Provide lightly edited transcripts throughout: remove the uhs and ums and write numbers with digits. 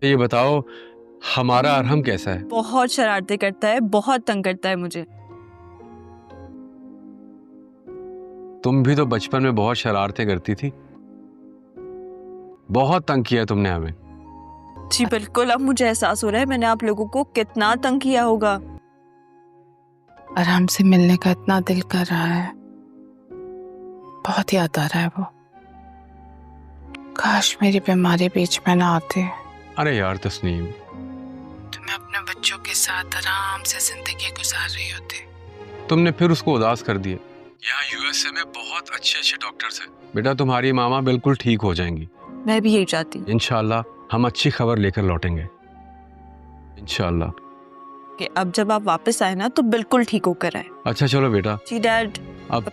یہ بتاؤ ہمارا ارحم کیسا ہے؟ بہت شرارتیں کرتا ہے، بہت تنگ کرتا ہے مجھے۔ تم بھی تو بچپن میں بہت شرارتیں کرتی تھی، بہت تنگ کیا تم نے ہمیں۔ جی بالکل، اب مجھے احساس ہو رہا ہے میں نے آپ لوگوں کو کتنا تنگ کیا ہوگا۔ ارحم سے ملنے کا اتنا دل کر رہا ہے، بہت یاد آ رہا ہے وہ۔ کاش میری بیماری بیچ میں نہ آتی۔ ارے یار تسنیم، تمہیں اپنے بچوں کے ساتھ آرام سے زندگی گزار رہی ہوتی۔ تم نے پھر اس کو اداس کر دیا۔ یہاں یو ایس اے میں بہت اچھے اچھے ڈاکٹرز ہیں بیٹا، تمہاری ماما بالکل ٹھیک ہو جائیں گی۔ میں بھی یہی چاہتی ہوں انشاءاللہ ہم اچھی خبر لے کر لوٹیں گے انشاءاللہ۔ کہ اب جب آپ واپس آئے نا تو بالکل ٹھیک ہو کر آئے۔ اچھا چلو بیٹا، جی ڈیڈ۔ اب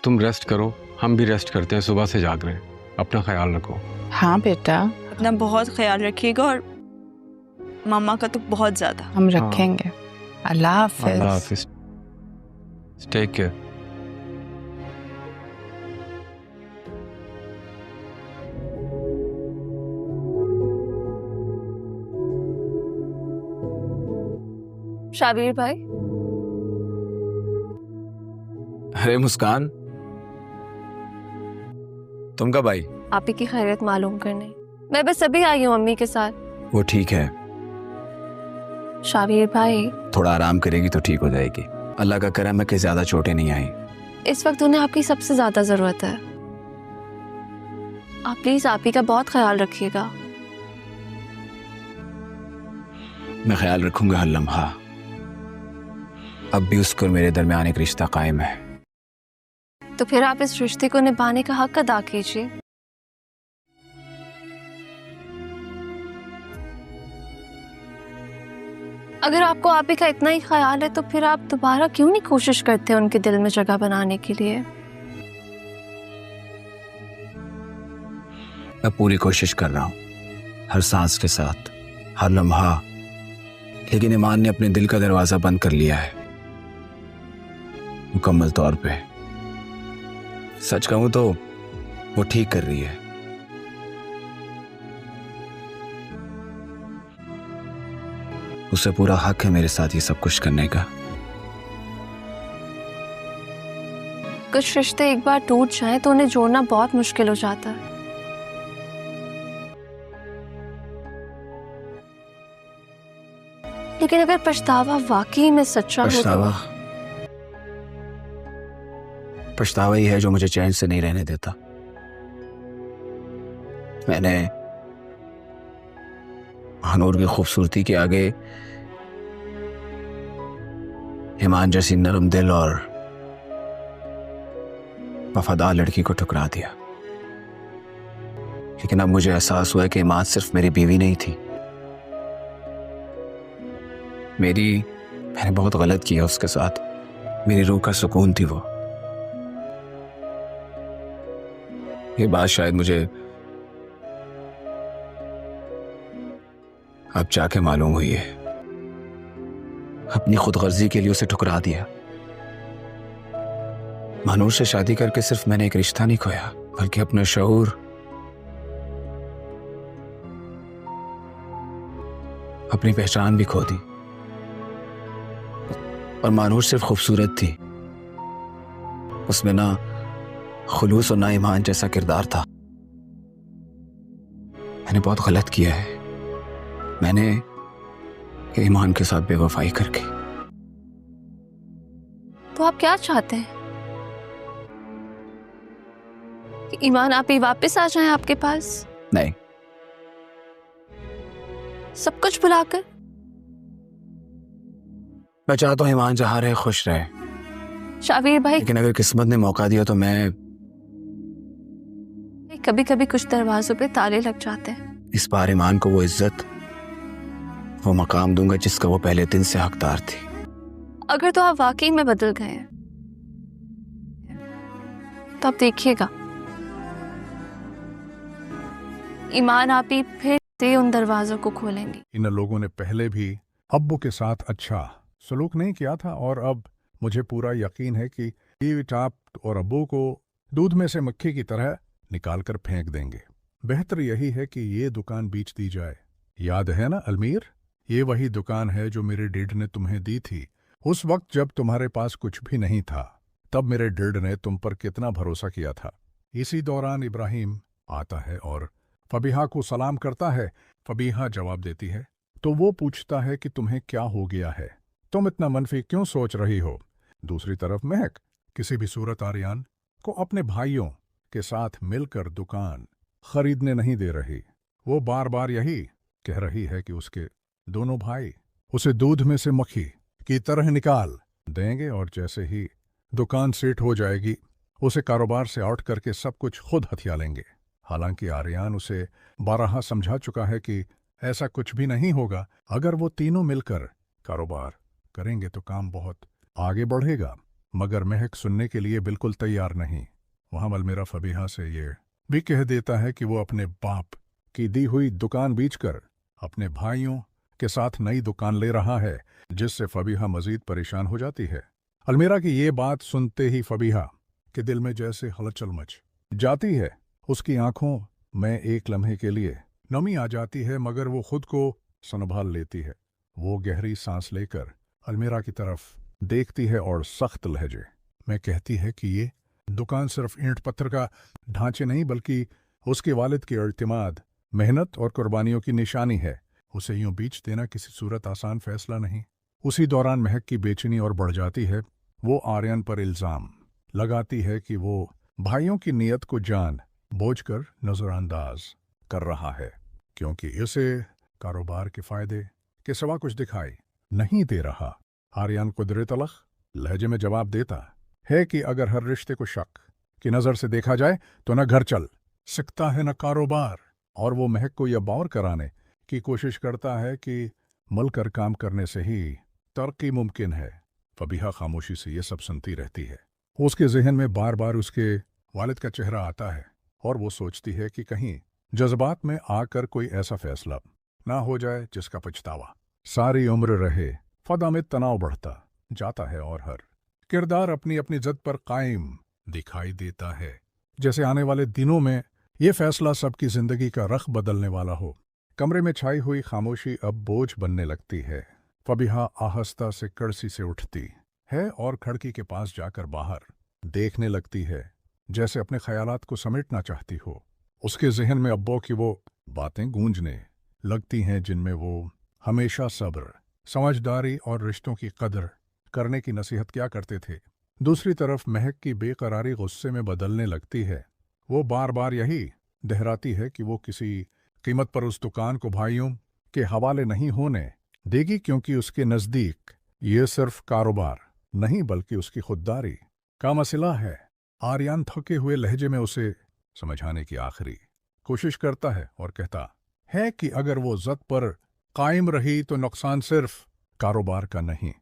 تم ریسٹ کرو، ہم بھی ریسٹ کرتے ہیں، صبح سے جاگ رہے ہیں۔ اپنا خیال رکھو۔ ہاں بیٹا، اپنا بہت خیال رکھیے گا، اور ماما کا تو بہت زیادہ۔ ہم رکھیں گے۔ اللہ حافظ۔ اللہ حافظ، ٹیک کیئر۔ شابیر بھائی۔ ارے مسکان، تم کب آئی؟ آپ ہی کی خیریت معلوم کرنے میں بس ابھی آئی ہوں امی کے ساتھ۔ وہ ٹھیک ہے، شابیر بھائی تھوڑا آرام کرے گی تو ٹھیک ہو جائے گی۔ اللہ کا کرم ہے کہ زیادہ چوٹیں نہیں آئیں۔ اس وقت انہیں آپ کی سب سے زیادہ ضرورت ہے۔ آپ پلیز آپ ہی کا بہت خیال رکھیے گا۔ میں خیال رکھوں گا ہر لمحہ۔ اب بھی اس کو میرے درمیان ایک رشتہ قائم ہے۔ تو پھر آپ اس رشتے کو نبھانے کا حق ادا کیجیے۔ اگر آپ کو آپ ہی کا اتنا ہی خیال ہے تو پھر آپ دوبارہ کیوں نہیں کوشش کرتے ان کے دل میں جگہ بنانے کے لیے؟ میں پوری کوشش کر رہا ہوں، ہر سانس کے ساتھ، ہر لمحہ، لیکن ایمان نے اپنے دل کا دروازہ بند کر لیا ہے، مکمل طور پہ۔ سچ کہوں تو وہ ٹھیک کر رہی ہے۔ اسے پورا حق ہے میرے ساتھ یہ سب کچھ کرنے کا۔ کچھ رشتے ایک بار ٹوٹ جائیں تو انہیں جوڑنا بہت مشکل ہو جاتا ہے۔ لیکن اگر پچھتاوا واقعی میں سچا ہو تو پچھتاوا ہی ہے جو مجھے چین سے نہیں رہنے دیتا۔ میں نے ہنور کی خوبصورتی کے آگے ایمان جیسی نرم دل اور وفادار لڑکی کو ٹھکرا دیا۔ لیکن اب مجھے احساس ہوا کہ ایمان صرف میری بیوی نہیں تھی، میں نے بہت غلط کیا اس کے ساتھ۔ میری روح کا سکون تھی وہ۔ یہ بات شاید مجھے اب جا کے معلوم ہوئی ہے۔ اپنی خود غرضی کے لیے اسے ٹھکرا دیا۔ مانور سے شادی کر کے صرف میں نے ایک رشتہ نہیں کھویا، بلکہ اپنا شعور، اپنی پہچان بھی کھو دی۔ اور مانور صرف خوبصورت تھی، اس میں نہ خلوص اور نہ ایمان جیسا کردار تھا۔ میں نے بہت غلط کیا ہے، میں نے ایمان کے ساتھ بے وفائی کر کے۔ تو آپ کیا چاہتے ہیں؟ کہ ایمان آپ ہی واپس آ جائیں آپ کے پاس؟ نہیں، سب کچھ بھلا کر؟ میں چاہتا ہوں ایمان جہاں رہے خوش رہے، شابیر بھائی لیکن اگر قسمت نے موقع دیا تو میں کبھی کبھی کچھ دروازوں پہ تالے لگ جاتے ہیں۔ اس بار ایمان کو وہ عزت، وہ مقام دوں گا جس کا وہ پہلے دن سے حقدار تھی۔ اگر تو آپ واقعی میں بدل گئے ہیں تو آپ دیکھیے گا ایمان آپ ہی پھر سے ان دروازوں کو کھولیں گی۔ ان لوگوں نے پہلے بھی ابو کے ساتھ اچھا سلوک نہیں کیا تھا، اور اب مجھے پورا یقین ہے کہ ٹی وی ٹاپ اور ابو کو دودھ میں سے مکھی کی طرح نکال کر پھینک دیں گے۔ بہتر یہی ہے کہ یہ دکان بیچ دی جائے۔ याद है ना अलमीर, ये वही दुकान है जो मेरे डैड ने तुम्हें दी थी उस वक्त जब तुम्हारे पास कुछ भी नहीं था। तब मेरे डैड ने तुम पर कितना भरोसा किया था। इसी दौरान इब्राहिम आता है और फबीहा को सलाम करता है। फबीहा जवाब देती है तो वो पूछता है कि तुम्हें क्या हो गया है, तुम इतना मनफी क्यों सोच रही हो। दूसरी तरफ महक किसी भी सूरत आर्यन को अपने भाइयों के साथ मिलकर दुकान खरीदने नहीं दे रही। वो बार बार यही कह रही है कि उसके दोनों भाई उसे दूध में से मक्खी की तरह निकाल देंगे और जैसे ही दुकान सेट हो जाएगी उसे कारोबार से आउट करके सब कुछ खुद हथिया लेंगे। हालांकि आर्यन उसे बारहा समझा चुका है कि ऐसा कुछ भी नहीं होगा। अगर वो तीनों मिलकर कारोबार करेंगे तो काम बहुत आगे बढ़ेगा, मगर महक सुनने के लिए बिल्कुल तैयार नहीं। वहां अलमीरा फबीहा से ये भी कह देता है कि वो अपने बाप की दी हुई दुकान बेचकर अपने भाइयों के साथ नई दुकान ले रहा है, जिससे फबीहा मजीद परेशान हो जाती है। अलमीरा की ये बात सुनते ही फबीहा के दिल में जैसे हलचल मच जाती है। उसकी आंखों में एक लम्हे के लिए नमी आ जाती है, मगर वो खुद को संभाल लेती है। वो गहरी सांस लेकर अलमीरा की तरफ देखती है और सख्त लहजे में कहती है कि ये दुकान सिर्फ ईंट पत्थर का ढांचे नहीं बल्कि उसके वालिद के इत्मीनान, मेहनत और कुर्बानियों की निशानी है। उसे यूं बीच देना किसी सूरत आसान फैसला नहीं। उसी दौरान महक की बेचैनी और बढ़ जाती है। वो आर्यन पर इल्जाम लगाती है कि वो भाइयों की नीयत को जान बूझकर नजरअंदाज कर रहा है, क्योंकि इसे कारोबार के फायदे के सिवा कुछ दिखाई नहीं दे रहा। आर्यन कुदरत तलख लहजे में जवाब देता है कि अगर हर रिश्ते को शक की नज़र से देखा जाए तो न घर चल सकता है न कारोबार। और वो महक को यह बावर कराने की कोशिश करता है कि मिलकर काम करने से ही तरक्की मुमकिन है। फबीहा खामोशी से ये सब सुनती रहती है। उसके जहन में बार बार उसके वालिद का चेहरा आता है और वो सोचती है कि कहीं जज्बात में आकर कोई ऐसा फैसला ना हो जाए जिसका पछतावा सारी उम्र रहे। फदा में तनाव बढ़ता जाता है और हर किरदार अपनी अपनी जद पर कायम दिखाई देता है, जैसे आने वाले दिनों में ये फैसला सबकी जिंदगी का रख बदलने वाला हो। कमरे में छाई हुई खामोशी अब बोझ बनने लगती है। फबीहा आहिस्ता से कड़सी से उठती है और खिड़की के पास जाकर बाहर देखने लगती है, जैसे अपने ख्यालात को समेटना चाहती हो। उसके जहन में अब्बो की वो बातें गूंजने लगती हैं जिनमें वो हमेशा सब्र, समझदारी और रिश्तों की कदर करने की नसीहत क्या करते थे। दूसरी तरफ महक की बेकरारी गुस्से में बदलने लगती है। वो बार बार यही दोहराती है कि वो किसी कीमत पर उस दुकान को भाइयों के हवाले नहीं होने देगी, क्योंकि उसके नज़दीक ये सिर्फ कारोबार नहीं बल्कि उसकी खुददारी का मसला है। आर्यन थके हुए लहजे में उसे समझाने की आखिरी कोशिश करता है और कहता है कि अगर वो ज़द पर कायम रही तो नुकसान सिर्फ कारोबार का नहीं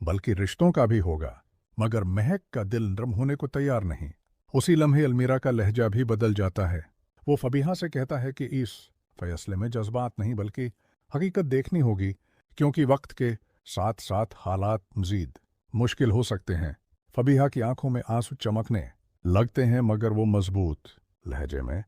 बल्कि रिश्तों का भी होगा। मगर महक का दिल नरम होने को तैयार नहीं। उसी लम्हे अलमीरा का लहजा भी बदल जाता है। वो फबीहा से कहता है कि इस फैसले में जज्बात नहीं बल्कि हकीकत देखनी होगी, क्योंकि वक्त के साथ साथ हालात मजीद मुश्किल हो सकते हैं। फबीहा की आंखों में आंसू चमकने लगते हैं, मगर वो मजबूत लहजे में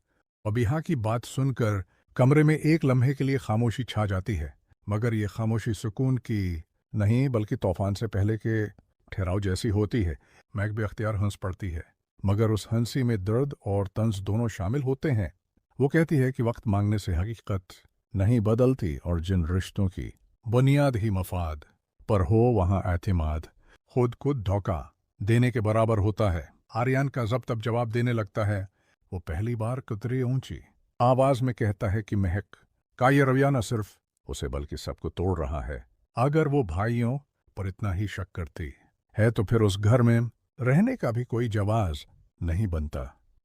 फबीहा की बात सुनकर कमरे में एक लम्हे के लिए खामोशी छा जाती है। मगर ये खामोशी सुकून की नहीं बल्कि तूफान से पहले के ठहराव जैसी होती है। महक बेख्तियार हंस पड़ती है, मगर उस हंसी में दर्द और तंज दोनों शामिल होते हैं। वो कहती है कि वक्त मांगने से हकीकत नहीं बदलती और जिन रिश्तों की बुनियाद ही मफाद पर हो वहाँ एतमाद खुद को धोखा देने के बराबर होता है। आर्यन का जब्त अब जवाब देने लगता है। वो पहली बार कुतरी ऊंची आवाज में कहता है कि महक का ये रवैया न सिर्फ उसे बल्कि सबको तोड़ रहा है। अगर वो भाइयों पर इतना ही शक करती है तो फिर उस घर में रहने का भी कोई जवाज नहीं बनता।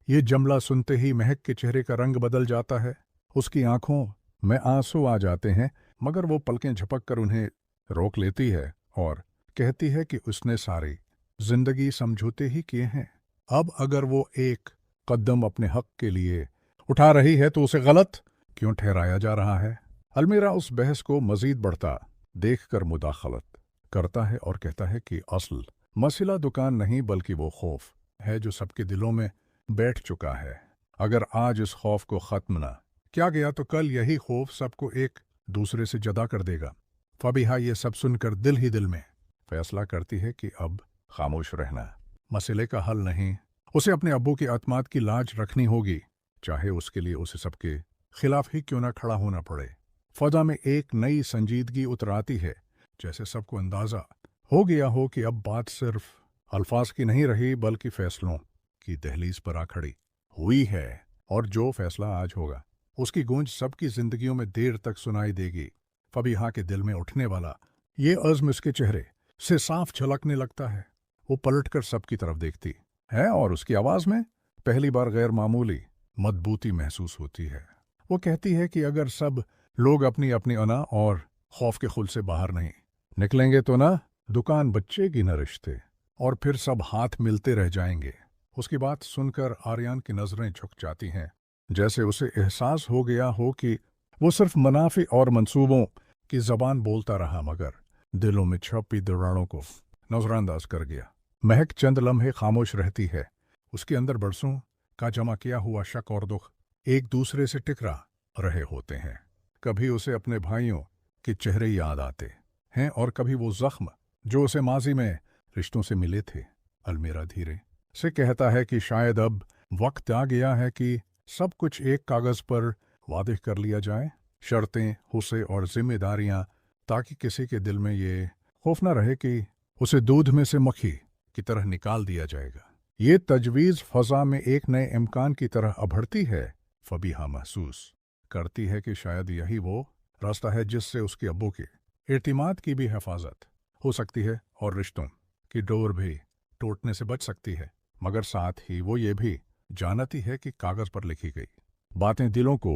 ये जुमला सुनते ही महक के चेहरे का रंग बदल जाता है। उसकी आंखों में आंसू आ जाते हैं, मगर वो पलकें झपक कर उन्हें रोक लेती है और कहती है कि उसने सारी जिंदगी समझौते ही किए हैं। अब अगर वो एक कदम अपने हक के लिए उठा रही है तो उसे गलत क्यों ठहराया जा रहा है। अलमीरा उस बहस को मजीद बढ़ता देखकर मुदाखलत करता है और कहता है कि असल मसला दुकान नहीं बल्कि वो खौफ है जो सबके दिलों में बैठ चुका है। अगर आज इस खौफ को ख़त्म न किया गया तो कल यही खौफ सबको एक दूसरे से जुदा कर देगा। फबीहा ये सब सुनकर दिल ही दिल में फैसला करती है कि अब खामोश रहना मसले का हल नहीं। उसे अपने अब्बू की अतमाद की लाज रखनी होगी, चाहे उसके लिए उसे सबके खिलाफ ही क्यों ना खड़ा होना पड़े। फजा में एक नई संजीदगी उतर आती है, जैसे सबको अंदाजा हो गया हो कि अब बात सिर्फ अल्फाज की नहीं रही बल्कि फैसलों की दहलीज पर आ खड़ी हुई है, और जो फैसला आज होगा उसकी गूंज सबकी जिंदगियों में देर तक सुनाई देगी। फबीहा के दिल में उठने वाला ये अज़्म उसके चेहरे से साफ झलकने लगता है। वो पलटकर सबकी तरफ देखती है और उसकी आवाज में पहली बार गैर मामूली मजबूती महसूस होती है। वो कहती है कि अगर सब लोग अपनी अपनी अना और खौफ के खुल से बाहर नहीं निकलेंगे तो ना दुकान बच्चेगी न रिश्ते, और फिर सब हाथ मिलते रह जाएंगे। उसकी बात सुनकर आर्यन की नजरें झुक जाती हैं, जैसे उसे एहसास हो गया हो कि वो सिर्फ मुनाफे और मंसूबों की जबान बोलता रहा मगर दिलों में छपी दरारों को नजरअंदाज कर गया। महक चंद लम्हे खामोश रहती है। उसके अंदर बरसों का जमा किया हुआ शक और दुख एक दूसरे से टकरा रहे होते हैं। कभी उसे अपने भाइयों के चेहरे याद आते हैं और कभी वो जख्म जो उसे माजी में रिश्तों से मिले थे। अलमीरा धीरे से कहता है कि शायद अब वक्त आ गया है कि सब कुछ एक कागज पर वादे कर लिया जाए, शर्तें, हुस्से और जिम्मेदारियां, ताकि किसी के दिल में ये खौफ न रहे कि उसे दूध में से मक्खी की तरह निकाल दिया जाएगा। ये तजवीज़ फ़ज़ा में एक नए इम्कान की तरह उभरती है। फबीहा महसूस करती है कि शायद यही वो रास्ता है जिससे उसके अब्बू के एतमाद की भी हिफाजत हो सकती है और रिश्तों की डोर भी टूटने से बच सकती है। मगर साथ ही वो ये भी जानती है कि कागज पर लिखी गई बातें दिलों को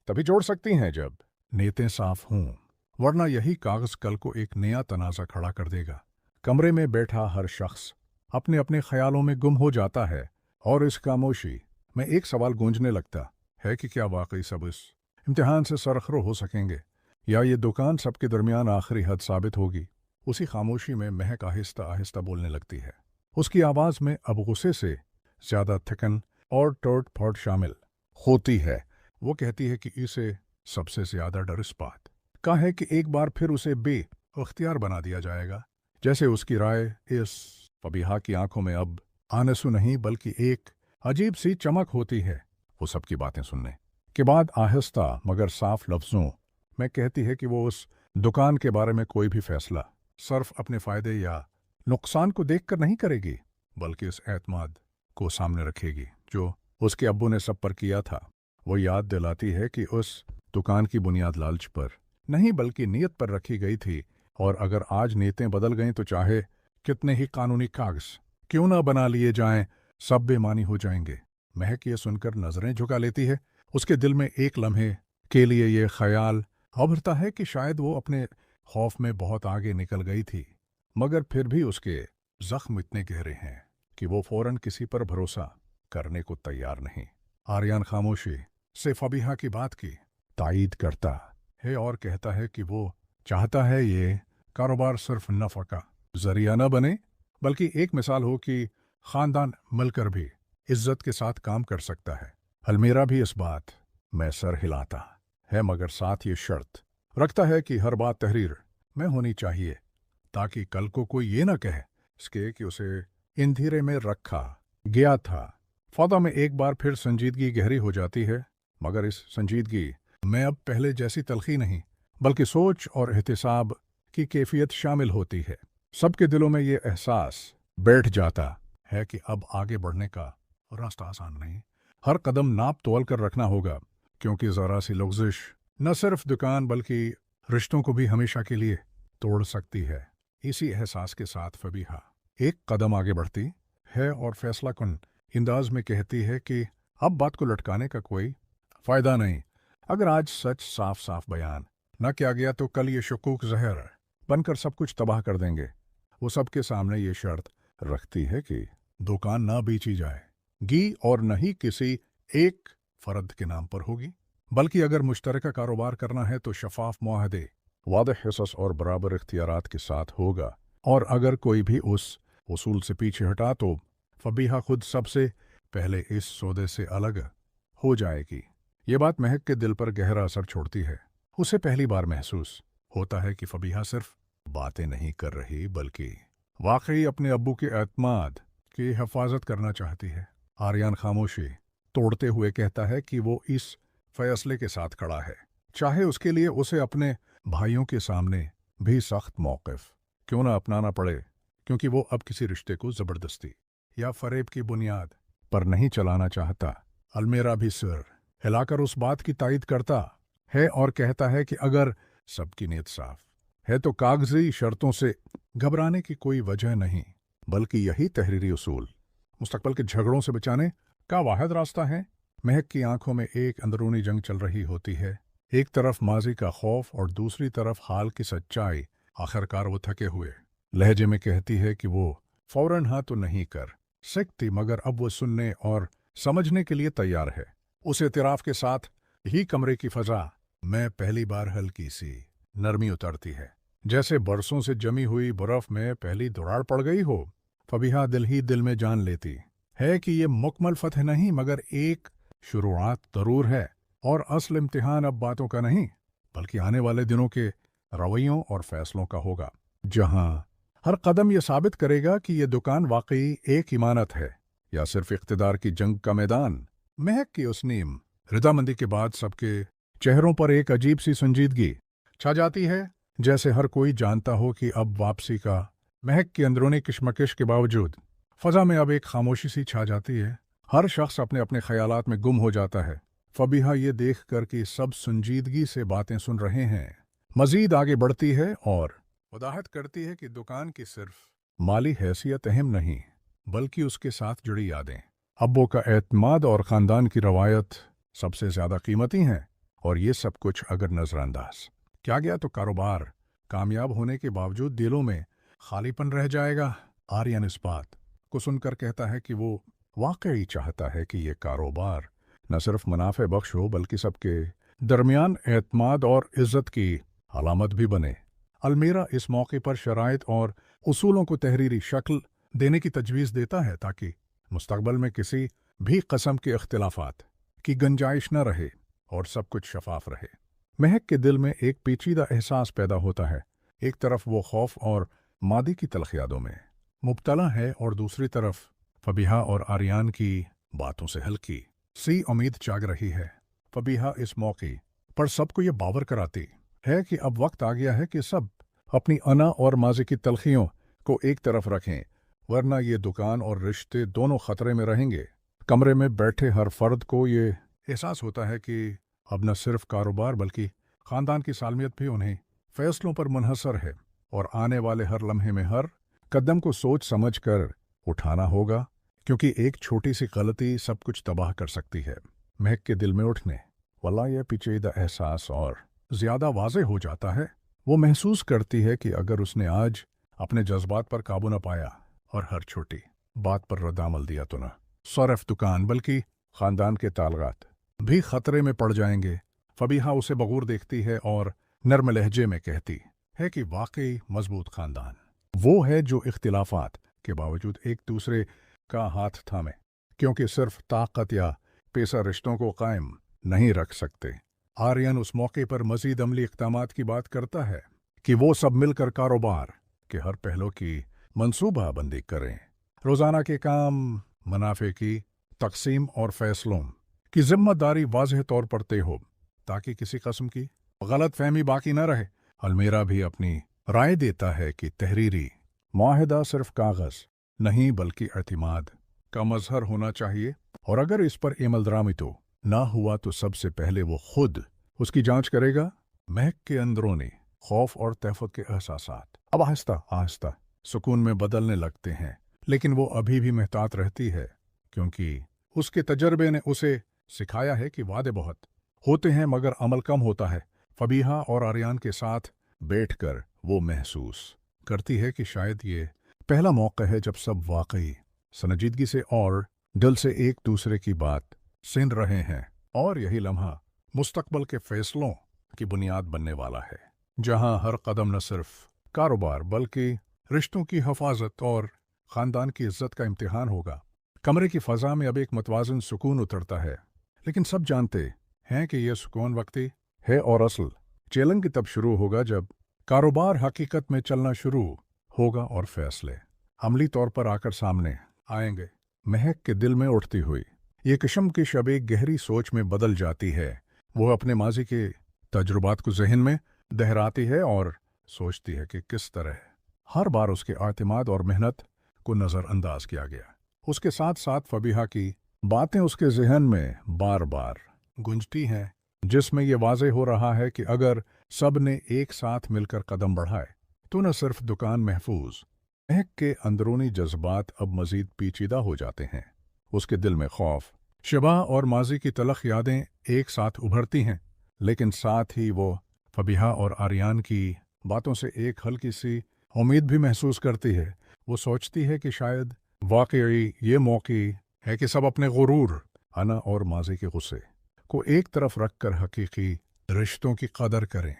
तभी जोड़ सकती हैं जब नीयतें साफ हों, वरना यही कागज कल को एक नया तनाज़ा खड़ा कर देगा। कमरे में बैठा हर शख्स अपने अपने ख्यालों में गुम हो जाता है और इस खामोशी में एक सवाल गूंजने लगता है कि क्या वाकई सब इस इम्तिहान से सरखरो हो सकेंगे, या ये दुकान सबके दरमियान आखिरी हद साबित होगी। उसी खामोशी में महक आहिस्ता आहिस्ता बोलने लगती है। उसकी आवाज़ में अब गुस्से से ज़्यादा थकन और टोट फोट शामिल होती है। वो कहती है कि इसे सबसे ज़्यादा डर इस बात का है कि एक बार फिर उसे बेअख्तियार बना दिया जाएगा, जैसे उसकी राय इस फबीहा की आंखों में अब आंसू नहीं बल्कि एक अजीब सी चमक होती है। वो सबकी बातें सुनने के बाद आहिस्ता मगर साफ लफ्ज़ों में कहती है कि वो उस दुकान के बारे में कोई भी फैसला सिर्फ अपने फ़ायदे या नुकसान को देखकर नहीं करेगी, बल्कि इस एतमाद को सामने रखेगी जो उसके अब्बू ने सब पर किया था। वो याद दिलाती है कि उस दुकान की बुनियाद लालच पर नहीं बल्कि नीयत पर रखी गई थी, और अगर आज नीयतें बदल गईं तो चाहे कितने ही कानूनी कागज क्यों ना बना लिए जाएं, सब बेमानी हो जाएंगे। महक ये सुनकर नजरें झुका लेती है। उसके दिल में एक लम्हे के लिए ये ख्याल उभरता है कि शायद वो अपने खौफ में बहुत आगे निकल गई थी, मगर फिर भी उसके जख्म इतने गहरे हैं कि वो फौरन किसी पर भरोसा करने को तैयार नहीं। आर्यन खामोशी से फबीहा की बात की तायीद करता है और कहता है कि वो चाहता है ये कारोबार सिर्फ नफ़ा का जरिया न बने, बल्कि एक मिसाल हो कि खानदान मिलकर भी इज्जत के साथ काम कर सकता है। अलमीरा भी इस बात में सर हिलाता है, मगर साथ ये शर्त रखता है कि हर बात तहरीर में होनी चाहिए, ताकि कल को कोई ये न कहे इसके कि उसे इंधीरे में रखा गया था। फौदा में एक बार फिर संजीदगी गहरी हो जाती है, मगर इस संजीदगी में अब पहले जैसी तलखी नहीं बल्कि सोच और एहतिसाब की कैफियत शामिल होती है। सबके दिलों में ये एहसास बैठ जाता है कि अब आगे बढ़ने का रास्ता आसान नहीं, हर कदम नाप तोल कर रखना होगा, क्योंकि ज़रा सी लग़ज़िश न सिर्फ दुकान बल्कि रिश्तों को भी हमेशा के लिए तोड़ सकती है। इसी एहसास के साथ फबीहा एक कदम आगे बढ़ती है और फैसला कुन अंदाज में कहती है कि अब बात को लटकाने का कोई फ़ायदा नहीं। अगर आज सच साफ साफ बयान न किया गया तो कल ये शकूक जहर बनकर सब कुछ तबाह कर देंगे। वो सबके सामने ये शर्त रखती है कि दुकान ना बेची जाएगी और न ही किसी एक फर्द के नाम पर होगी, बल्कि अगर मुश्तरका कारोबार करना है तो शफाफ मुआहदे, वादह हिस्स और बराबर इख्तियारात के साथ होगा। और अगर कोई भी उस उसूल से पीछे हटा तो फबीहा खुद सबसे पहले इस सौदे से अलग हो जाएगी। ये बात महक के दिल पर गहरा असर छोड़ती है। उसे पहली बार महसूस होता है कि फबीहा सिर्फ बातें नहीं कर रही बल्कि वाकई अपने अब्बू के एतमाद की हिफाजत करना चाहती है। आर्यन खामोशी तोड़ते हुए कहता है कि वो इस फैसले के साथ खड़ा है, चाहे उसके लिए उसे अपने भाइयों के सामने भी सख्त मौक़िफ़ क्यों न अपनाना पड़े, क्योंकि वो अब किसी रिश्ते को ज़बरदस्ती या फरेब की बुनियाद पर नहीं चलाना चाहता। अलमेरा भी सिर हिलाकर उस बात की तायद करता है और कहता है कि अगर सबकी नीयत साफ है तो कागजी शर्तों से घबराने की कोई वजह नहीं, बल्कि यही तहरीरी उसूल मुस्तकबल के झगड़ों से बचाने का वाहिद रास्ता है। महक की आंखों में एक अंदरूनी जंग चल रही होती है, एक तरफ माजी का खौफ और दूसरी तरफ हाल की सच्चाई। आखिरकार वो थके हुए लहजे में कहती है कि वो फौरन हाँ तो नहीं कर सकती, मगर अब वो सुनने और समझने के लिए तैयार है। उस एतराफ़ के साथ ही कमरे की फ़ज़ा में पहली बार हल्की सी नरमी उतरती है, जैसे बरसों से जमी हुई बर्फ़ में पहली दरार पड़ गई हो। फबीहा दिल ही दिल में जान लेती है कि ये मुकम्मल फ़तह नहीं मगर एक शुरुआत ज़रूर है, और असल इम्तिहान अब बातों का नहीं बल्कि आने वाले दिनों के रवैयों और फ़ैसलों का होगा, जहाँ हर कदम ये साबित करेगा कि ये दुकान वाकई एक इमानत है या सिर्फ इक़्तिदार की जंग का मैदान। महक की उस नीम रिदामंदी के बाद सबके चेहरों पर एक अजीब सी संजीदगी छा जाती है, जैसे हर कोई जानता हो कि अब वापसी का। महक की अंदरूनी किशमकिश के बावजूद फ़ज़ा में अब एक खामोशी सी छा जाती है। हर शख्स अपने अपने ख़यालात में गुम हो जाता है। फबीहा ये देख कर कि सब संजीदगी से बातें सुन रहे हैं, मज़ीद आगे बढ़ती है और वदाहत करती है कि दुकान की सिर्फ माली हैसियत अहम नहीं बल्कि उसके साथ जुड़ी यादें, अब्बो का एतमाद और ख़ानदान की रवायत सबसे ज़्यादा कीमती हैं। और ये सब कुछ अगर नज़रअंदाज किया गया तो कारोबार कामयाब होने के बावजूद दिलों में खालीपन रह जाएगा। आर्यन इस बात को सुनकर कहता है कि वो वाकई चाहता है कि ये कारोबार न सिर्फ मुनाफे बख्श हो बल्कि सबके दरमियान एतमाद और इज़्ज़त की अलामत भी बने। अलमेरा इस मौके पर शराइत और उसूलों को तहरीरी शक्ल देने की तजवीज़ देता है ताकि मुस्तकबल में किसी भी कस्म के इख्तिलाफात की गुंजाइश न रहे और सब कुछ शफाफ रहे। महक के दिल में एक पेचीदा एहसास पैदा होता है। एक तरफ वो खौफ और मादी की तल्ख़ यादों में मुब्तला है और दूसरी तरफ फबीहा और आर्यन की बातों से हल्की सी उम्मीद जाग रही है। फबीहा इस मौके पर सबको ये बावर कराती है कि अब वक्त आ गया है कि सब अपनी अना और माजी की तलखियों को एक तरफ रखें, वरना ये दुकान और रिश्ते दोनों खतरे में रहेंगे। कमरे में बैठे हर फर्द को ये एहसास होता है कि अब न सिर्फ कारोबार बल्कि ख़ानदान की सालमियत भी उन्हें फ़ैसलों पर मुनहसर है और आने वाले हर लम्हे में हर कदम को सोच समझ कर उठाना होगा, क्योंकि एक छोटी सी गलती सब कुछ तबाह कर सकती है। महक के दिल में उठने वाला यह पेचीदा एहसास और ज़्यादा वाज़ेह हो जाता है। वो महसूस करती है कि अगर उसने आज अपने जज्बात पर काबू न पाया और हर छोटी बात पर रद्दामल दिया तो न सिर्फ दुकान बल्कि ख़ानदान के ताल्लुकात भी खतरे में पड़ जाएंगे। फबीहा उसे बगौर देखती है और नर्म लहजे में कहती है कि वाकई मजबूत ख़ानदान वो है जो इख्तिलाफात के बावजूद एक दूसरे का हाथ थामे, क्योंकि सिर्फ ताकत या पैसा रिश्तों को कायम नहीं रख सकते। आर्यन उस मौके पर मज़ीद अमली इक़दामात की बात करता है कि वो सब मिलकर कारोबार के हर पहलू की मनसूबाबंदी करें, रोज़ाना के काम, मुनाफे की तकसीम और फ़ैसलों की ज़िम्मेदारी वाज़ेह तौर पर तय हो ताकि किसी किस्म की गलत फहमी बाकी न रहे। अलमेरा भी अपनी राय देता है कि तहरीरी मुआहिदा सिर्फ कागज़ नहीं बल्कि एतमाद का मज़हर होना चाहिए, और अगर इस पर अमल दरामद तो ना हुआ तो सबसे पहले वो खुद उसकी जांच करेगा। महक के अंदरूनी खौफ और तहफ़्फ़ुज़ के एहसासात अब आहिस्ता आहिस्ता सुकून में बदलने लगते हैं, लेकिन वो अभी भी महतात रहती है, क्योंकि उसके तजर्बे ने उसे सिखाया है कि वादे बहुत होते हैं मगर अमल कम होता है। फबीहा और आर्यन के साथ बैठकर वो महसूस करती है कि शायद ये पहला मौका है जब सब वाकई संजीदगी से और दिल से एक दूसरे की बात सुन रहे हैं, और यही लम्हा मुस्तकबल के फ़ैसलों की बुनियाद बनने वाला है, जहां हर कदम न सिर्फ कारोबार बल्कि रिश्तों की हिफाजत और ख़ानदान की इज़्ज़त का इम्तिहान होगा। कमरे की फ़ज़ा में अब एक मुतवाज़िन सुकून उतरता है, लेकिन सब जानते हैं कि यह सुकून वक्ती है और असल चैलेंज तब शुरू होगा जब कारोबार हकीकत में चलना शुरू होगा और फैसले अमली तौर पर आकर सामने आएंगे। महक के दिल में उठती हुई ये किस्म की शब एक गहरी सोच में बदल जाती है। वो अपने माजी के तजुर्बात को जहन में दोहराती है और सोचती है कि किस तरह हर बार उसके आतिमाद और मेहनत को नज़रअंदाज किया गया। उसके साथ साथ फबीहा की बातें उसके जहन में बार बार गूंजती हैं, जिसमें यह वाज़े हो रहा है कि अगर सब ने एक साथ मिलकर कदम बढ़ाए तो न सिर्फ दुकान महफूज, महक के अंदरूनी जज्बात अब मजीद पेचीदा हो जाते हैं। उसके दिल में खौफ, शबा और माजी की तलख यादें एक साथ उभरती हैं, लेकिन साथ ही वो फबीहा और आर्यान की बातों से एक हल्की सी उम्मीद भी महसूस करती है। वो सोचती है कि शायद वाकई ये मौके है कि सब अपने गुरूर, अना और माजी के गुस्से को एक तरफ रखकर हकीकी रिश्तों की कदर करें।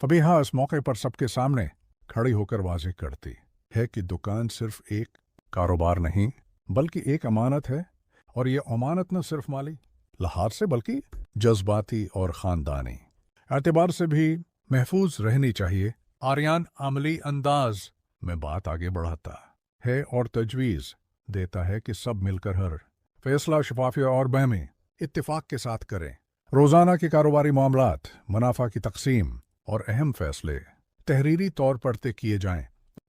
फबीहा इस मौके पर सबके सामने खड़ी होकर वाज़ेह करती है कि दुकान सिर्फ एक कारोबार नहीं बल्कि एक अमानत है, और ये अमानत न सिर्फ माली लिहाज से बल्कि जज्बाती और ख़ानदानी एतबार से भी महफूज रहनी चाहिए। आर्यान अमली अंदाज में बात आगे बढ़ाता है और तजवीज़ देता है कि सब मिलकर हर फैसला शफाफियत और बहमी इत्तिफाक के साथ करें। रोज़ाना के कारोबारी मामलात, मुनाफा की तकसीम और अहम फैसले तहरीरी तौर पर तय किए जाएं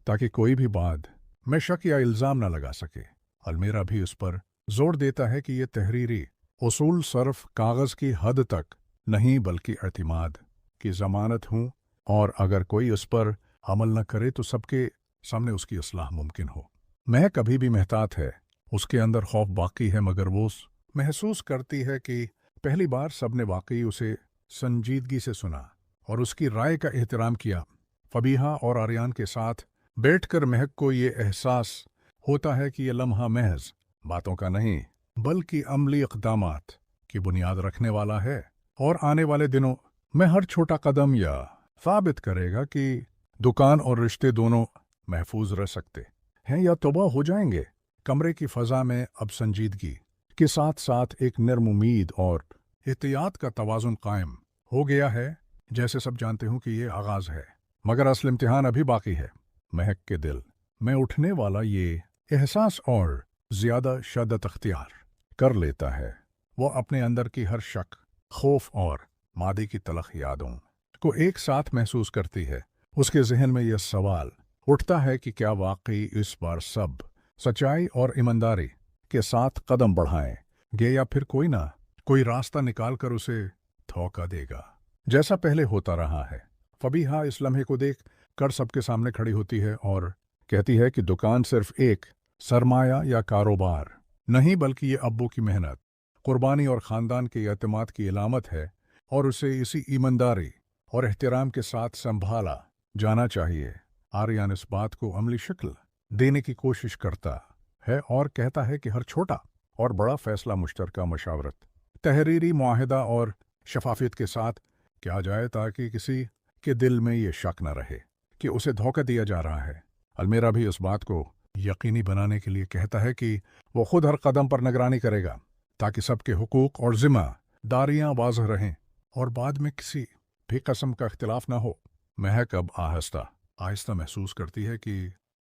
ताकि कोई भी बाद में शक या इल्ज़ाम न लगा सके। अलमीरा भी उस पर जोर देता है कि ये तहरीरी उसूल सिर्फ कागज़ की हद तक नहीं बल्कि एतमाद की ज़मानत हूँ, और अगर कोई उस पर अमल न करे तो सबके सामने उसकी इस्लाह मुमकिन हो। महक कभी भी महतात है, उसके अंदर खौफ बाकी है, मगर वो महसूस करती है कि पहली बार सबने वाकई उसे संजीदगी से सुना और उसकी राय का एहतराम किया। फबीहा और आर्यान के साथ बैठकर महक को ये एहसास होता है कि ये लम्हा महज बातों का नहीं बल्कि अमली इक़दामात की बुनियाद रखने वाला है, और आने वाले दिनों में हर छोटा कदम या साबित करेगा कि दुकान और रिश्ते दोनों महफूज रह सकते हैं या तबाह हो जाएंगे। कमरे की फ़ज़ा में अब संजीदगी के साथ साथ एक नर्म उम्मीद और एहतियात का तवाज़ुन कायम हो गया है। जैसे सब जानते हूँ कि ये आगाज़ है, मगर असल इम्तिहान अभी बाकी है। महक के दिल में उठने वाला ये एहसास और ज़्यादा शद्दत अख्तियार कर लेता है। वो अपने अंदर की हर शक, खौफ और मादी की तलख यादों को एक साथ महसूस करती है। उसके जहन में यह सवाल उठता है कि क्या वाकई इस बार सब सच्चाई और ईमानदारी के साथ कदम बढ़ाएंगे या फिर कोई ना कोई रास्ता निकालकर उसे धोखा देगा, जैसा पहले होता रहा है। फबीहा इस लम्हे को देख कर सबके सामने खड़ी होती है और कहती है कि दुकान सिर्फ एक सरमाया या कारोबार नहीं बल्कि ये अब्बू की मेहनत, कुर्बानी और ख़ानदान के एतमाद की इलामत है, और उसे इसी ईमानदारी और एहतराम के साथ संभाला जाना चाहिए। आर्यान इस बात को अमली शक्ल देने की कोशिश करता है और कहता है कि हर छोटा और बड़ा फैसला मुश्तरका मशावरत, तहरीरी मुआहिदा और शफाफियत के साथ किया जाए ताकि किसी के दिल में ये शक न रहे कि उसे धोखा दिया जा रहा है। अलमीरा भी इस बात को यकीनी बनाने के लिए कहता है कि वो खुद हर कदम पर निगरानी करेगा ताकि सबके हुकूक और जिम्मेदारियां वाज़ह रहें और बाद में किसी भी किस्म का इख्तिलाफ न हो। महक अब आहिस्ता महसूस करती है कि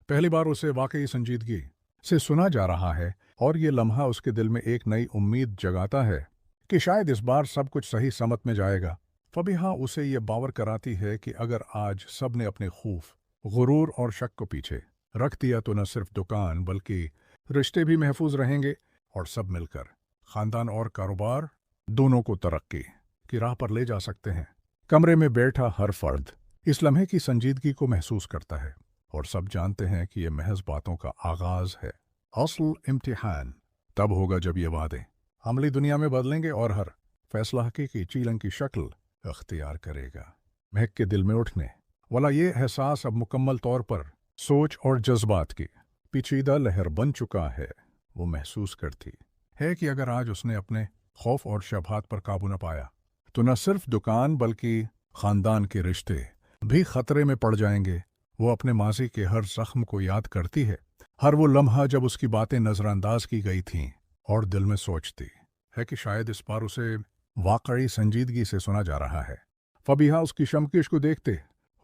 पहली बार उसे वाकई संजीदगी से सुना जा रहा है, और ये लम्हा उसके दिल में एक नई उम्मीद जगाता है कि शायद इस बार सब कुछ सही समत में जाएगा। फबीहा उसे ये बावर कराती है कि अगर आज सब ने अपने खौफ, गुरूर और शक को पीछे रख दिया तो न सिर्फ दुकान बल्कि रिश्ते भी महफूज रहेंगे, और सब मिलकर ख़ानदान और कारोबार दोनों को तरक्की की राह पर ले जा सकते हैं। कमरे में बैठा हर फर्द इस लम्हे की संजीदगी को महसूस करता है, और सब जानते हैं कि ये महज बातों का आगाज़ है। असल इम्तिहान तब होगा जब ये वादे अमली दुनिया में बदलेंगे और हर फैसला हकीकी चीलन की शक्ल अख्तियार करेगा। महक के दिल में उठने वाला ये एहसास अब मुकम्मल तौर पर सोच और जज्बात की पेचीदा लहर बन चुका है। वो महसूस करती है कि अगर आज उसने अपने खौफ और शबहात पर काबू न पाया तो न सिर्फ दुकान बल्कि ख़ानदान के रिश्ते भी खतरे में पड़ जाएंगे। वो अपने माजी के हर जख्म को याद करती है, हर वो लम्हा जब उसकी बातें नज़रअंदाज की गई थीं, और दिल में सोचती है कि शायद इस बार उसे वाकई संजीदगी से सुना जा रहा है। फबीहा उसकी शमकेश को देखते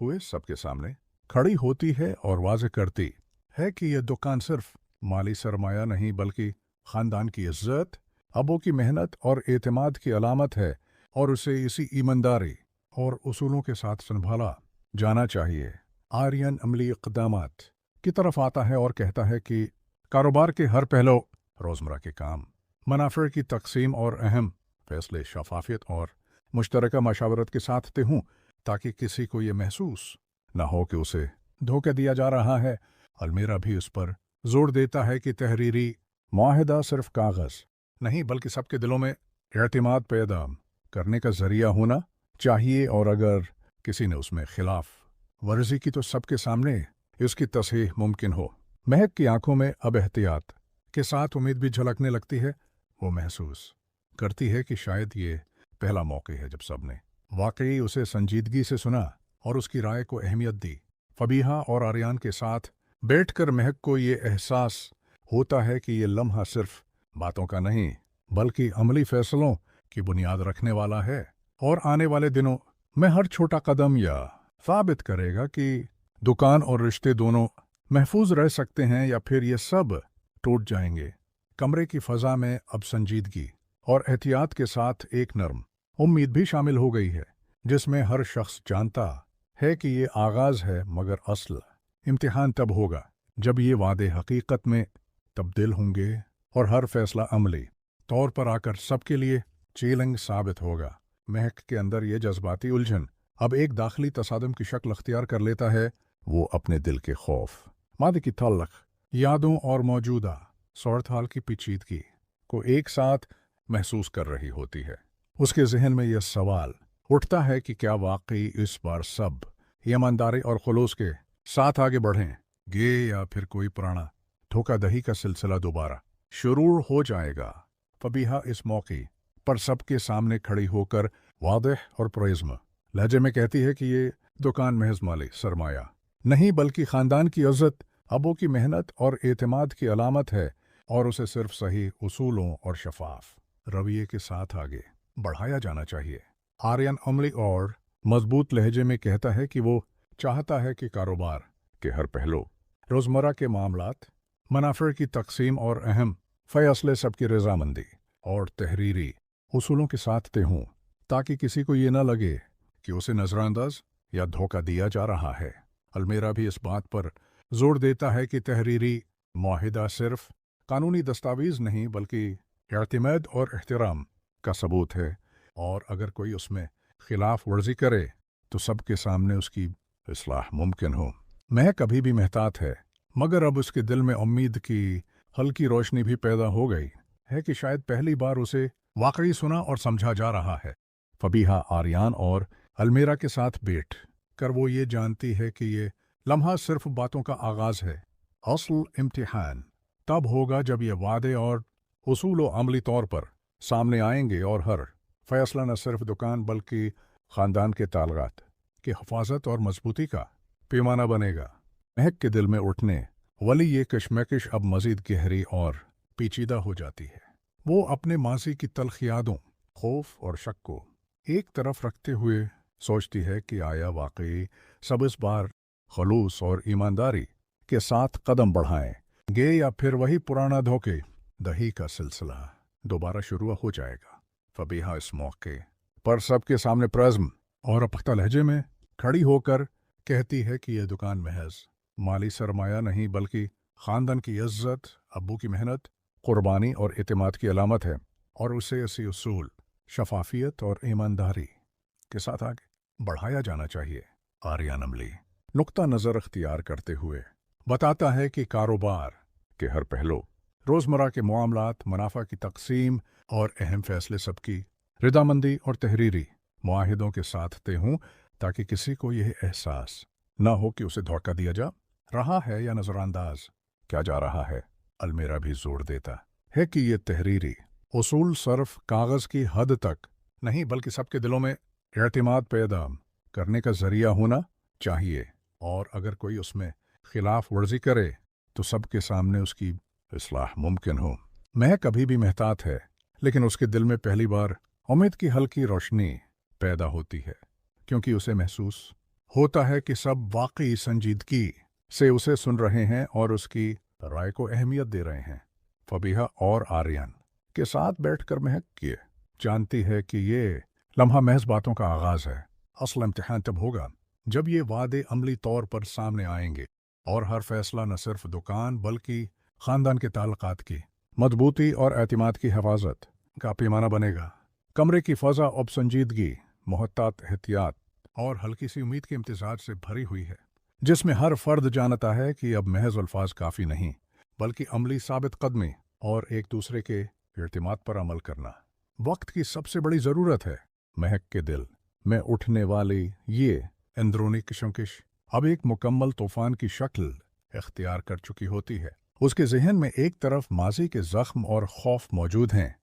हुए सबके सामने खड़ी होती है और वाज़ेह करती है कि यह दुकान सिर्फ माली सरमाया नहीं बल्कि ख़ानदान की इज्जत, अबू की मेहनत और एतमाद की अलामत है और उसे इसी ईमानदारी और उसूलों के साथ संभाला जाना चाहिए। आर्यन अमली इक़दामात की तरफ आता है और कहता है कि कारोबार के हर पहलू, रोज़मर्रा के काम, मुनाफ़े की तकसीम और अहम फैसले शफाफियत और मुश्तरका मशावरत के साथ तय हों ताकि किसी को ये महसूस न हो कि उसे धोखा दिया जा रहा है। अलमीरा भी उस पर जोर देता है कि तहरीरी मुआहिदा सिर्फ कागज़ नहीं बल्कि सबके दिलों में एतमाद पैदा करने का ज़रिया होना चाहिए और अगर किसी ने उसमें खिलाफ वर्जी की तो सबके सामने इसकी तस्हीह मुमकिन हो। महक की आंखों में अब एहतियात के साथ उम्मीद भी झलकने लगती है। वो महसूस करती है कि शायद ये पहला मौका है जब सबने वाकई उसे संजीदगी से सुना और उसकी राय को अहमियत दी। फबीहा और आर्यन के साथ बैठकर महक को ये एहसास होता है कि ये लम्हा सिर्फ बातों का नहीं बल्कि अमली फैसलों की बुनियाद रखने वाला है और आने वाले दिनों में हर छोटा कदम यह साबित करेगा कि दुकान और रिश्ते दोनों महफूज रह सकते हैं या फिर ये सब टूट जाएंगे। कमरे की फ़ज़ा में अब संजीदगी और एहतियात के साथ एक नर्म उम्मीद भी शामिल हो गई है जिसमें हर शख्स जानता है कि ये आगाज़ है मगर असल इम्तिहान तब होगा जब ये वादे हकीकत में तब्दील होंगे और हर फैसला अमली तौर पर आकर सबके लिए चैलेंज साबित होगा। महक के अंदर ये जज्बाती उलझन अब एक दाखिली तसादम की शक्ल अख्तियार कर लेता है। वो अपने दिल के खौफ, मादी की तल्ख यादों और मौजूदा सूरत हाल की पेचीदगी को एक साथ महसूस कर रही होती है। उसके जहन में यह सवाल उठता है कि क्या वाकई इस बार सब ईमानदारी और खुलूस के साथ आगे बढ़ेंगे या फिर कोई पुराना धोखाधड़ी का सिलसिला दोबारा शुरू हो जाएगा। फबीहा इस मौके पर सबके सामने खड़ी होकर वादह और पुरइज़्म लहजे में कहती है कि ये दुकान महज माली सरमाया नहीं बल्कि ख़ानदान की इज़्ज़त, अबू की मेहनत और एतमाद की अलामत है और उसे सिर्फ सही उसूलों और शफाफ रवैये के साथ आगे बढ़ाया जाना चाहिए। आर्यन अमली और मजबूत लहजे में कहता है कि वो चाहता है कि कारोबार के हर पहलू, रोज़मर्रा के मामलात, मुनाफ़े की तकसीम और अहम फ़ैसले सबकी रज़ामंदी और तहरीरी उसूलों के साथ तय हों ताकि किसी को ये न लगे कि उसे नज़रअंदाज या धोखा दिया जा रहा है। अलमीरा भी इस बात पर जोर देता है कि तहरीरी मुआहिदा सिर्फ कानूनी दस्तावेज़ नहीं बल्कि एतमाद और एहतराम का सबूत है और अगर कोई उसमें खिलाफ वर्जी करे तो सबके सामने उसकी इस्लाह मुमकिन हो। महक अभी भी महतात है मगर अब उसके दिल में उम्मीद की हल्की रोशनी भी पैदा हो गई है कि शायद पहली बार उसे वाकई सुना और समझा जा रहा है। फबीहा, आर्यन और अलमीरा के साथ बैठ कर वो ये जानती है कि ये लम्हा सिर्फ बातों का आगाज़ है। असल इम्तिहान तब होगा जब ये वादे और उसूल अमली तौर पर सामने आएंगे और हर फैसला न सिर्फ दुकान बल्कि ख़ानदान के ताल्लुकात की हिफाजत और मजबूती का पैमाना बनेगा। महक के दिल में उठने वाली ये कशमकश अब मज़ीद गहरी और पेचीदा हो जाती है। वो अपने माजी की तल्ख यादों, खौफ और शक को एक तरफ रखते हुए सोचती है कि आया वाकई सब इस बार खलूस और ईमानदारी के साथ कदम बढ़ाएंगे या फिर वही पुराना धोखे दही का सिलसिला दोबारा शुरू हो जाएगा। फबीहा इस मौके पर सबके सामने प्रज़्म और पुख्ता लहजे में खड़ी होकर कहती है कि यह दुकान महज माली सरमाया नहीं बल्कि ख़ानदान की इज़्ज़त, अब्बू की मेहनत, क़ुरबानी और एतमाद की अलामत है और उसे इसी उसूल, शफाफियत और ईमानदारी के साथ आगे बढ़ाया जाना चाहिए। आर्यन अमली नुक्ता नज़र अख्तियार करते हुए बताता है कि कारोबार के हर पहलू, रोज़मर्रा के मामलात, मुनाफा की तकसीम और अहम फैसले सबकी रज़ामंदी और तहरीरी मुआहिदों के साथ तय हों ताकि किसी को यह एहसास न हो कि उसे धोखा दिया जा रहा है या नज़रअंदाज किया जा रहा है। अलमीरा भी जोर देता है कि ये तहरीरी उसूल सिर्फ कागज़ की हद तक नहीं बल्कि सबके दिलों में एतमाद पैदा करने का ज़रिया होना चाहिए और अगर कोई उसमें खिलाफ वर्जी करे तो सबके सामने उसकी इस्लाह मुमकिन हो। महक अभी भी महतात है लेकिन उसके दिल में पहली बार उम्मीद की हल्की रोशनी पैदा होती है क्योंकि उसे महसूस होता है कि सब वाकई संजीदगी से उसे सुन रहे हैं और उसकी राय को अहमियत दे रहे हैं। फबीहा और आर्यन के साथ बैठकर महक ये जानती है कि ये लम्हा महज बातों का आगाज है। असल इम्तिहान तब होगा जब ये वादे अमली तौर पर सामने आएंगे और हर फैसला न सिर्फ दुकान बल्कि खानदान के ताल्लुकात की मजबूती और एतमाद की हिफाजत का पैमाना बनेगा। कमरे की फ़ज़ा अब संजीदगी, मोहतात, एहतियात और हल्की सी उम्मीद के इम्तिजाज से भरी हुई है, जिसमें हर फर्द जानता है कि अब महज अल्फाज काफ़ी नहीं बल्कि अमली साबित कदमी और एक दूसरे के इर्तिमाद पर अमल करना वक्त की सबसे बड़ी ज़रूरत है। महक के दिल में उठने वाली ये अंदरूनी कशमकश अब एक मुकम्मल तूफान की शक्ल इख्तियार कर चुकी होती है। उसके जहन में एक तरफ माजी के ज़ख्म और खौफ मौजूद हैं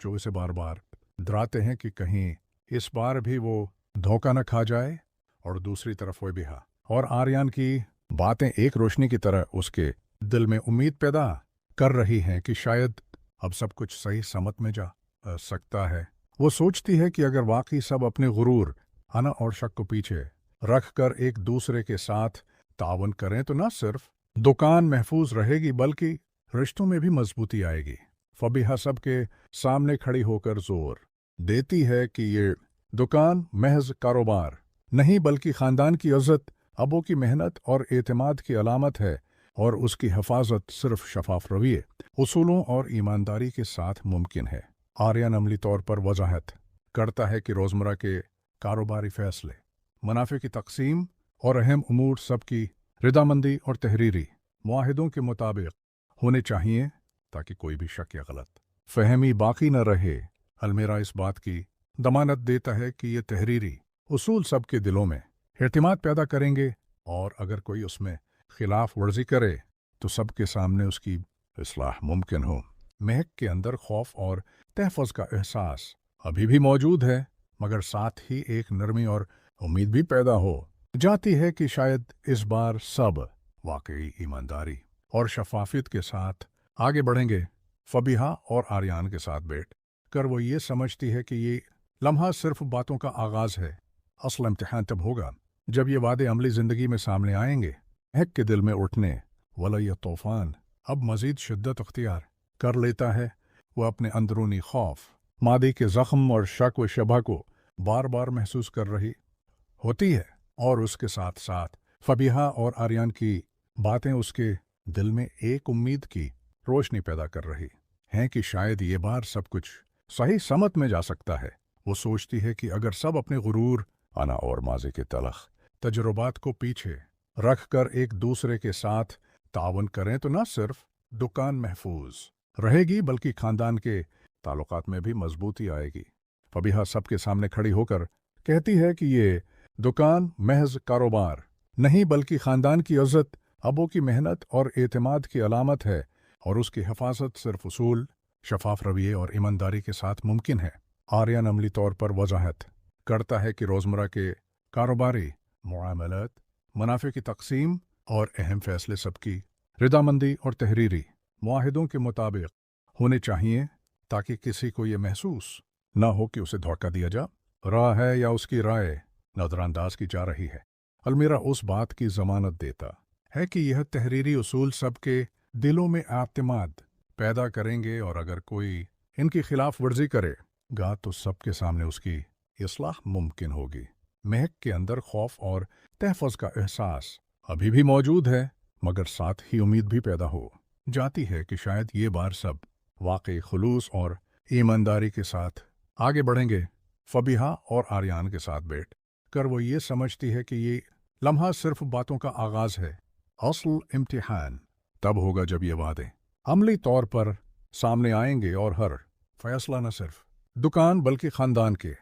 जो उसे बार बार डराते हैं कि कहीं इस बार भी वो धोखा न खा जाए, और दूसरी तरफ वो बिहा और आर्यन की बातें एक रोशनी की तरह उसके दिल में उम्मीद पैदा कर रही हैं कि शायद अब सब कुछ सही समत में जा सकता है। वो सोचती है कि अगर वाकई सब अपने गुरूर, अना और शक को पीछे रख कर एक दूसरे के साथ तावन करें तो न सिर्फ दुकान महफूज रहेगी बल्कि रिश्तों में भी मजबूती आएगी। फबीहा सबके सामने खड़ी होकर जोर देती है कि ये दुकान महज कारोबार नहीं बल्कि खानदान की इज्जत, अबों की मेहनत और एतमाद की अलामत है, और उसकी हिफाजत सिर्फ शफाफ रवैये, उसूलों और ईमानदारी के साथ मुमकिन है। आर्यन अमली तौर पर वजाहत करता है कि रोज़मर्रा के कारोबारी फ़ैसले, मुनाफे की तकसीम और अहम उमूर सबकी रिदामंदी और तहरीरी मुआहिदों के मुताबिक होने चाहिए ताकि कोई भी शक या गलत फहमी बाकी न रहे। अलमेरा इस बात की दमानत देता है कि ये तहरीरी उसूल सबके दिलों में एतमाद पैदा करेंगे, और अगर कोई उसमें खिलाफ वर्जी करे तो सबके सामने उसकी इस्लाह मुमकिन हो। महक के अंदर खौफ और तहफ़्फ़ुज़ का एहसास अभी भी मौजूद है, मगर साथ ही एक नरमी और उम्मीद भी पैदा हो जाती है कि शायद इस बार सब वाकई ईमानदारी और शफाफियत के साथ आगे बढ़ेंगे। फबीहा और आर्यन के साथ बैठ कर वो ये समझती है कि ये लम्हा सिर्फ बातों का आगाज है। असल इम्तिहान तब होगा जब ये वादे अमली ज़िंदगी में सामने आएंगे। महक के दिल में उठने वाला यह तूफ़ान अब मज़ीद शिद्दत अख्तियार कर लेता है। वह अपने अंदरूनी खौफ, मादी के ज़ख्म और शक व शबह को बार बार महसूस कर रही होती है, और उसके साथ साथ फबीहा और आर्यन की बातें उसके दिल में एक उम्मीद की रोशनी पैदा कर रही हैं कि शायद ये बार सब कुछ सही समत में जा सकता है। वो सोचती है कि अगर सब अपने गुरूर, अना और माजी के तलख तजुर्बात को पीछे रख कर एक दूसरे के साथ तावन करें तो न सिर्फ दुकान महफूज रहेगी बल्कि खानदान के ताल्लुकात में भी मजबूती आएगी। फबीहा सबके सामने खड़ी होकर कहती है कि ये दुकान महज कारोबार नहीं बल्कि खानदान की इज्जत, अबों की मेहनत और एतमाद की अलामत है, और उसकी हिफाजत सिर्फ उसूल, शफाफ रवैये और ईमानदारी के साथ मुमकिन है। आर्यन अमली तौर पर वजाहत करता है कि रोज़मर्रा के कारोबारी मुआमलात, मुनाफे की तकसीम और अहम फैसले सबकी रिदामंदी और तहरीरी मुआहिदों के मुताबिक होने चाहिए ताकि किसी को ये महसूस न हो कि उसे धोखा दिया जा रहा है या उसकी राय नजरअंदाज की जा रही है। अलमीरा उस बात की ज़मानत देता है कि यह तहरीरी उसूल सबके दिलों में एतमाद पैदा करेंगे, और अगर कोई इनकी खिलाफ वर्जी करेगा तो सबके सामने उसकी इस्लाह मुमकिन होगी। महक के अंदर खौफ और तहफ़्फ़ुज़ का एहसास अभी भी मौजूद है, मगर साथ ही उम्मीद भी पैदा हो जाती है कि शायद ये बार सब वाकई खुलूस और ईमानदारी के साथ आगे बढ़ेंगे। फबीहा और आर्यन के साथ बैठ कर वो ये समझती है कि ये लम्हा सिर्फ बातों का आगाज है। असल इम्तिहान तब होगा जब ये वादे अमली तौर पर सामने आएंगे और हर फैसला न सिर्फ दुकान बल्कि खानदान के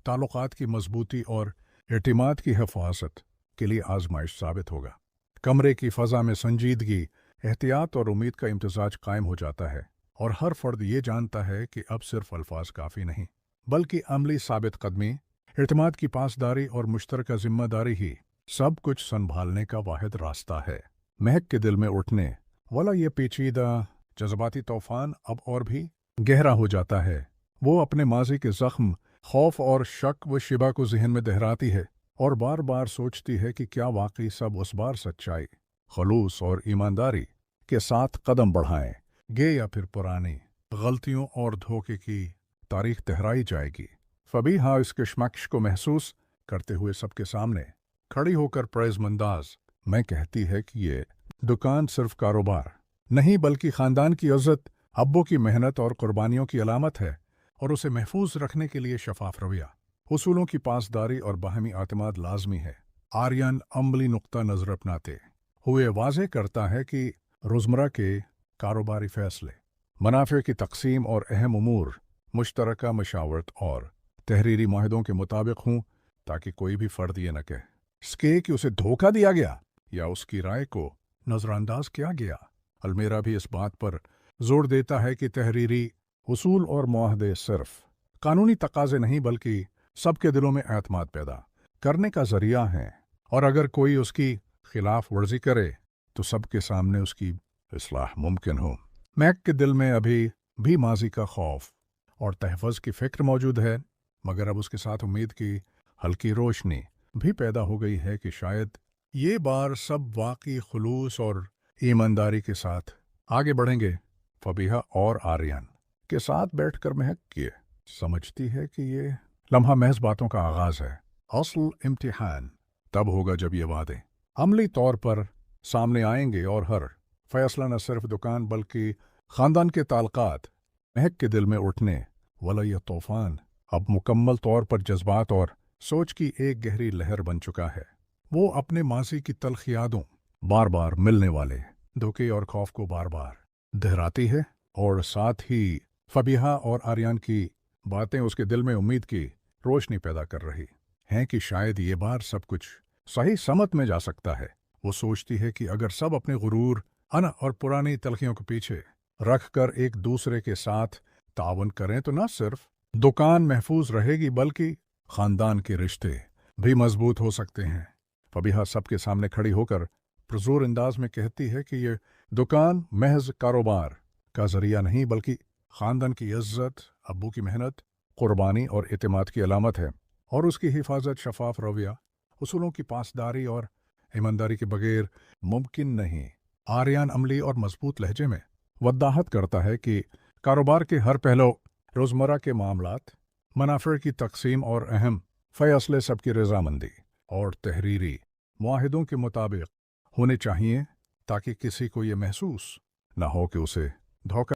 ताल्लुकात की मजबूती और एतमाद की हिफाजत के लिए आजमाइश साबित होगा। कमरे की फ़ज़ा में संजीदगी, एहतियात और उम्मीद का इम्तिजाज कायम हो जाता है, और हर फर्द ये जानता है कि अब सिर्फ अल्फाज काफ़ी नहीं बल्कि अमली साबित कदमी, एतमाद की पासदारी और मुश्तरका जिम्मेदारी ही सब कुछ संभालने का वाहिद रास्ता है। महक के दिल में उठने वाला ये पेचीदा जज्बाती तूफ़ान अब और भी गहरा हो जाता है। वो अपने माजी के ज़ख्म, खौफ और शक व शिबा को जहन में दोहराती है और बार बार सोचती है कि क्या वाकई सब उस बार सच्चाई, खलूस और ईमानदारी के साथ कदम बढ़ाएंगे या फिर पुरानी गलतियों और धोखे की तारीख दोहराई जाएगी। फबीहा इस कश्मकश को महसूस करते हुए सबके सामने खड़ी होकर प्रेज़मंदाज में कहती है कि ये दुकान सिर्फ कारोबार नहीं बल्कि खानदान की इज्जत, अब्बों की मेहनत और कुर्बानियों की अलामत है, और उसे महफूज रखने के लिए शफाफ रवैया, उसूलों की पासदारी और बाहमी आतमाद लाजमी है। आर्यन अमली नुक्ता नजर अपनाते हुए वाज़ेह करता है कि रोज़मर्रा के कारोबारी फैसले, मुनाफे की तकसीम और अहम उमूर मुश्तरका मशावरत और तहरीरी माहिदों के मुताबिक हों, ताकि कोई भी फर्द ये न कह सके कि उसे धोखा दिया गया या उसकी राय को नज़रअंदाज किया गया। अलमेरा भी इस बात पर जोर देता है कि तहरीरी उसूल और मुआहदे सिर्फ कानूनी तकाजे नहीं बल्कि सबके दिलों में एतमाद पैदा करने का जरिया हैं, और अगर कोई उसकी खिलाफ वर्जी करे तो सबके सामने उसकी इस्लाह मुमकिन हो। मैक के दिल में अभी भी माजी का खौफ और तहफ़्फ़ुज़ की फ़िक्र मौजूद है, मगर अब उसके साथ उम्मीद की हल्की रोशनी भी पैदा हो गई है कि शायद ये बार सब वाकई खुलूस और ईमानदारी के साथ आगे बढ़ेंगे। फबीहा और आर्यन के साथ बैठकर महक किए समझती है कि ये लम्हा महज बातों का आगाज है। असल इम्तिहान तब होगा जब ये वादे अमली तौर पर सामने आएंगे और हर फैसला न सिर्फ दुकान बल्कि खानदान के ताल्लुकात। महक के दिल में उठने वाला यह तूफान अब मुकम्मल तौर पर जज्बात और सोच की एक गहरी लहर बन चुका है। वो अपने माजी की तल्ख यादों, बार बार मिलने वाले धोखे और खौफ को बार बार दोहराती है, और साथ ही फबीहा और आर्यन की बातें उसके दिल में उम्मीद की रोशनी पैदा कर रही हैं कि शायद ये बार सब कुछ सही समत में जा सकता है। वो सोचती है कि अगर सब अपने गुरूर, अना और पुरानी तलखियों को पीछे रख कर एक दूसरे के साथ तावन करें तो न सिर्फ दुकान महफूज रहेगी बल्कि खानदान के रिश्ते भी मजबूत हो सकते हैं। फबीहा सबके सामने खड़ी होकर पुरजोर अंदाज में कहती है कि ये दुकान महज कारोबार का जरिया नहीं बल्कि खानदान की इज्जत, अब्बू की मेहनत, कुर्बानी और एतमाद की अलामत है, और उसकी हिफाजत शफाफ रवैया, उसूलों की पासदारी और ईमानदारी के बगैर मुमकिन नहीं। आर्यन अमली और मजबूत लहजे में वद्दाहत करता है कि कारोबार के हर पहलू, रोज़मर्रा के मामलात, मुनाफे की तकसीम और अहम फैसले सबकी रजामंदी और तहरीरी मुआहिदों के मुताबिक होने चाहिए, ताकि किसी को ये महसूस न हो कि उसे धोखा